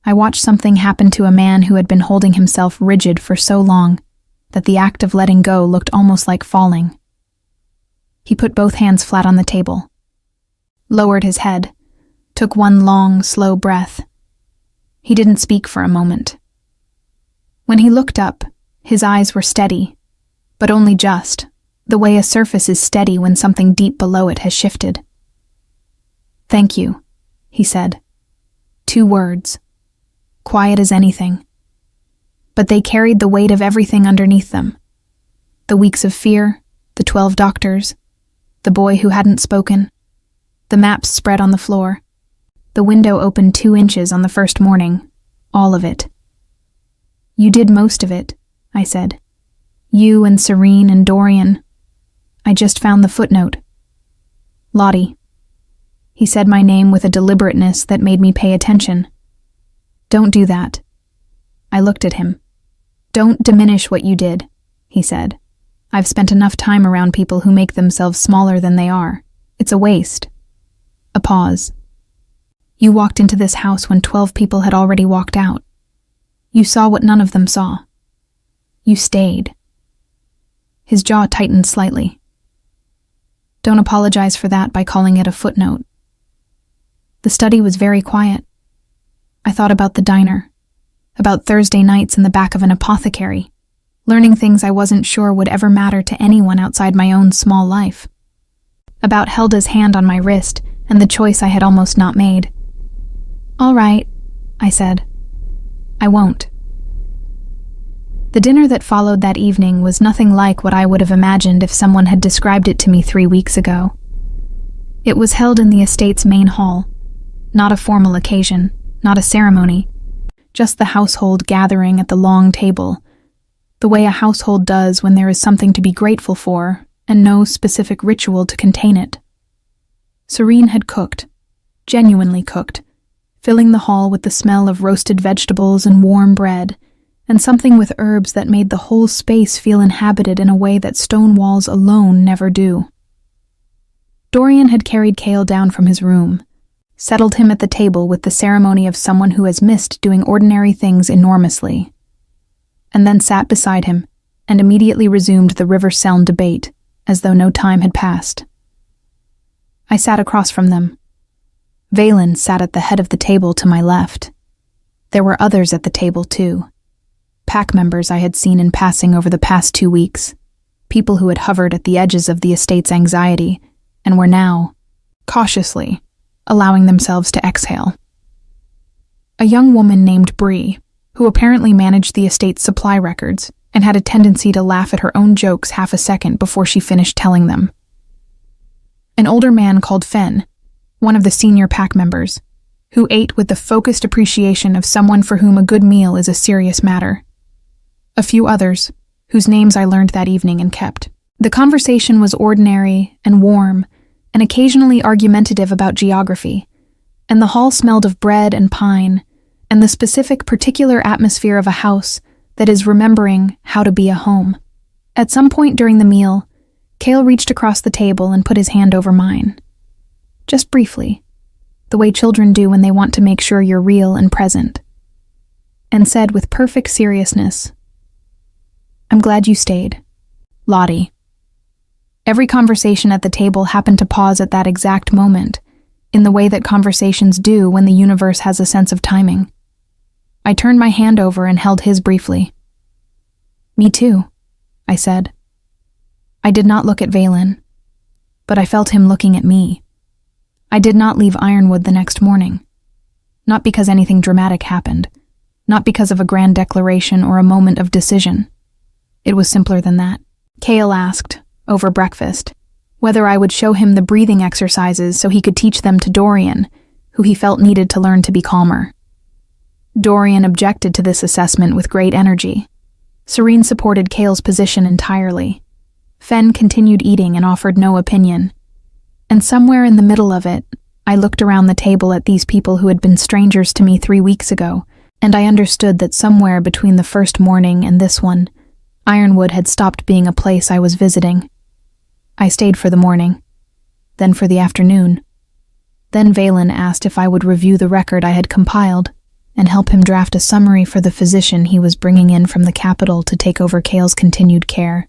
Speaker 1: I watched something happen to a man who had been holding himself rigid for so long that the act of letting go looked almost like falling. He put both hands flat on the table, lowered his head, took one long, slow breath. He didn't speak for a moment. When he looked up, his eyes were steady, but only just, the way a surface is steady when something deep below it has shifted. "Thank you," he said. 2 words, quiet as anything. But they carried the weight of everything underneath them. The weeks of fear, the 12 doctors, the boy who hadn't spoken, the maps spread on the floor, the window opened 2 inches on the first morning, all of it. "You did most of it," I said. "You and Serene and Dorian. I just found the footnote." "Lottie." He said my name with a deliberateness that made me pay attention. "Don't do that." I looked at him. "Don't diminish what you did," he said. "I've spent enough time around people who make themselves smaller than they are. It's a waste." A pause. "You walked into this house when 12 people had already walked out. You saw what none of them saw. You stayed." His jaw tightened slightly. "Don't apologize for that by calling it a footnote." The study was very quiet. I thought about the diner, about Thursday nights in the back of an apothecary, learning things I wasn't sure would ever matter to anyone outside my own small life. About Helda's hand on my wrist and the choice I had almost not made. "All right," I said. "I won't." The dinner that followed that evening was nothing like what I would have imagined if someone had described it to me 3 weeks ago. It was held in the estate's main hall. Not a formal occasion, not a ceremony, just the household gathering at the long table, the way a household does when there is something to be grateful for and no specific ritual to contain it. Serene had cooked, genuinely cooked, filling the hall with the smell of roasted vegetables and warm bread, and something with herbs that made the whole space feel inhabited in a way that stone walls alone never do. Dorian had carried Cale down from his room, settled him at the table with the ceremony of someone who has missed doing ordinary things enormously, and then sat beside him and immediately resumed the River Seln debate as though no time had passed. I sat across from them. Valen sat at the head of the table to my left. There were others at the table too. Pack members I had seen in passing over the past 2 weeks, people who had hovered at the edges of the estate's anxiety and were now, cautiously, allowing themselves to exhale. A young woman named Bree, who apparently managed the estate's supply records and had a tendency to laugh at her own jokes half a second before she finished telling them. An older man called Fen, one of the senior pack members, who ate with the focused appreciation of someone for whom a good meal is a serious matter. A few others, whose names I learned that evening and kept. The conversation was ordinary and warm, and occasionally argumentative about geography, and the hall smelled of bread and pine, and the specific particular atmosphere of a house that is remembering how to be a home. At some point during the meal, Cale reached across the table and put his hand over mine. Just briefly, the way children do when they want to make sure you're real and present, and said with perfect seriousness, "I'm glad you stayed, Lottie." Every conversation at the table happened to pause at that exact moment, in the way that conversations do when the universe has a sense of timing. I turned my hand over and held his briefly. "Me too," I said. I did not look at Valen, but I felt him looking at me. I did not leave Ironwood the next morning. Not because anything dramatic happened. Not because of a grand declaration or a moment of decision. It was simpler than that. Cale asked, over breakfast, whether I would show him the breathing exercises so he could teach them to Dorian, who he felt needed to learn to be calmer. Dorian objected to this assessment with great energy. Serene supported Cale's position entirely. Fen continued eating and offered no opinion. And somewhere in the middle of it, I looked around the table at these people who had been strangers to me 3 weeks ago, and I understood that somewhere between the first morning and this one, Ironwood had stopped being a place I was visiting. I stayed for the morning, then for the afternoon. Then Valen asked if I would review the record I had compiled and help him draft a summary for the physician he was bringing in from the capital to take over Cale's continued care.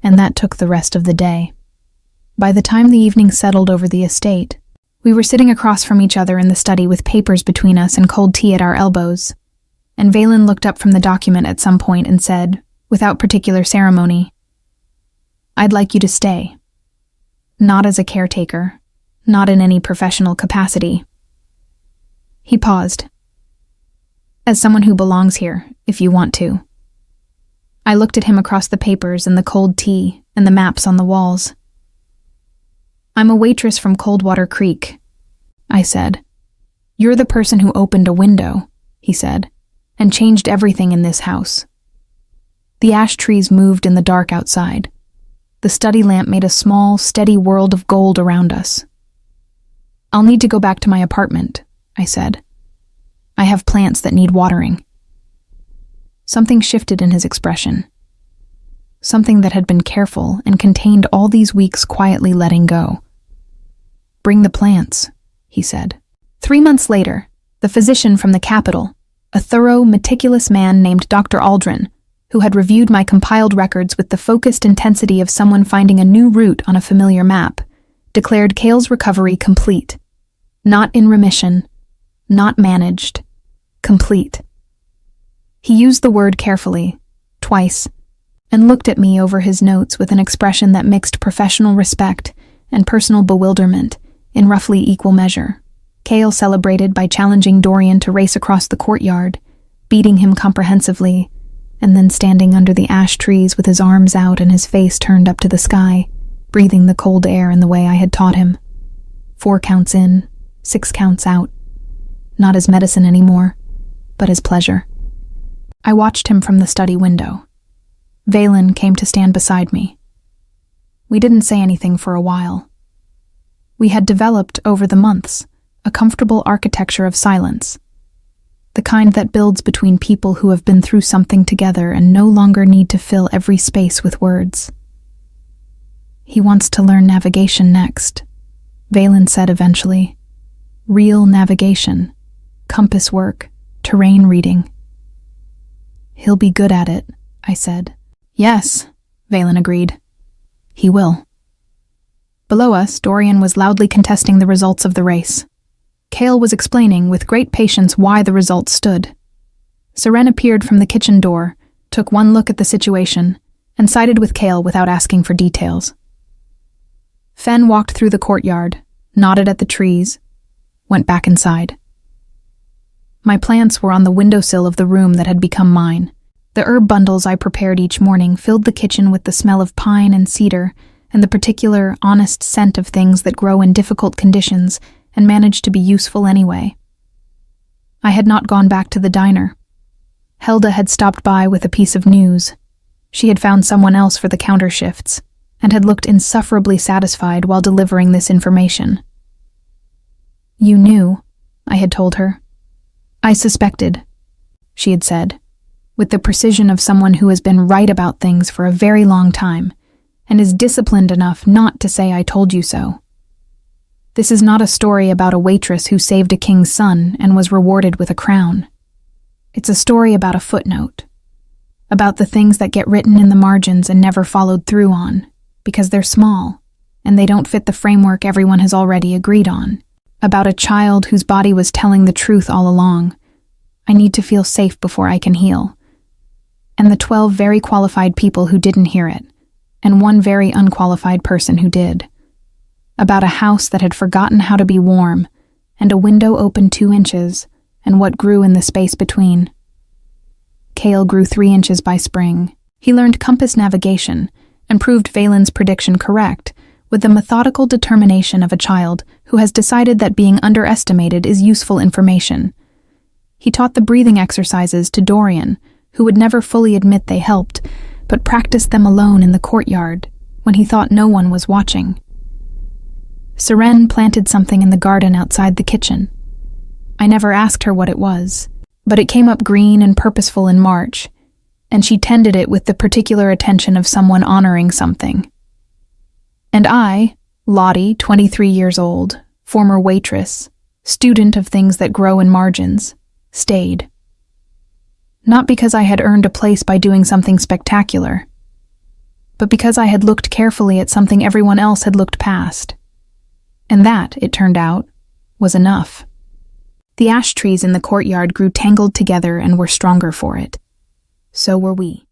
Speaker 1: And that took the rest of the day. By the time the evening settled over the estate, we were sitting across from each other in the study with papers between us and cold tea at our elbows, and Valen looked up from the document at some point and said, without particular ceremony, "I'd like you to stay. Not as a caretaker, not in any professional capacity." He paused. "As someone who belongs here, if you want to." I looked at him across the papers and the cold tea and the maps on the walls. "I'm a waitress from Coldwater Creek," I said. "You're the person who opened a window," he said, "and changed everything in this house." The ash trees moved in the dark outside. The study lamp made a small, steady world of gold around us. "I'll need to go back to my apartment," I said. "I have plants that need watering." Something shifted in his expression. Something that had been careful and contained all these weeks quietly letting go. "Bring the plants," he said. 3 months later, the physician from the capital, a thorough, meticulous man named Dr. Aldrin, who had reviewed my compiled records with the focused intensity of someone finding a new route on a familiar map, declared Cale's recovery complete. Not in remission, not managed, complete. He used the word carefully, twice, and looked at me over his notes with an expression that mixed professional respect and personal bewilderment in roughly equal measure. Cale celebrated by challenging Dorian to race across the courtyard, beating him comprehensively, and then standing under the ash trees with his arms out and his face turned up to the sky, breathing the cold air in the way I had taught him. 4 counts in, 6 counts out. Not as medicine anymore, but as pleasure. I watched him from the study window. Valen came to stand beside me. We didn't say anything for a while. We had developed, over the months, a comfortable architecture of silence, the kind that builds between people who have been through something together and no longer need to fill every space with words. "He wants to learn navigation next," Valen said eventually. "Real navigation, compass work, terrain reading." "He'll be good at it," I said. "Yes," Valen agreed. "He will." Below us, Dorian was loudly contesting the results of the race. Cale was explaining with great patience why the results stood. Seren appeared from the kitchen door, took one look at the situation, and sided with Cale without asking for details. Fen walked through the courtyard, nodded at the trees, went back inside. My plants were on the windowsill of the room that had become mine. The herb bundles I prepared each morning filled the kitchen with the smell of pine and cedar and the particular, honest scent of things that grow in difficult conditions and manage to be useful anyway. I had not gone back to the diner. Helda had stopped by with a piece of news. She had found someone else for the counter shifts and had looked insufferably satisfied while delivering this information. "You knew," I had told her. "I suspected," she had said, with the precision of someone who has been right about things for a very long time and is disciplined enough not to say "I told you so." This is not a story about a waitress who saved a king's son and was rewarded with a crown. It's a story about a footnote, about the things that get written in the margins and never followed through on, because they're small and they don't fit the framework everyone has already agreed on, about a child whose body was telling the truth all along. I need to feel safe before I can heal. And the 12 very qualified people who didn't hear it, and one very unqualified person who did. about a house that had forgotten how to be warm, and a window open 2 inches, and what grew in the space between. Kale grew 3 inches by spring. He learned compass navigation and proved Valen's prediction correct with the methodical determination of a child who has decided that being underestimated is useful information. He taught the breathing exercises to Dorian, who would never fully admit they helped, but practiced them alone in the courtyard when he thought no one was watching. Seren planted something in the garden outside the kitchen. I never asked her what it was, but it came up green and purposeful in March, and she tended it with the particular attention of someone honoring something. And I, Lottie, 23 years old, former waitress, student of things that grow in margins, stayed. Not because I had earned a place by doing something spectacular, but because I had looked carefully at something everyone else had looked past. And that, it turned out, was enough. The ash trees in the courtyard grew tangled together and were stronger for it. So were we.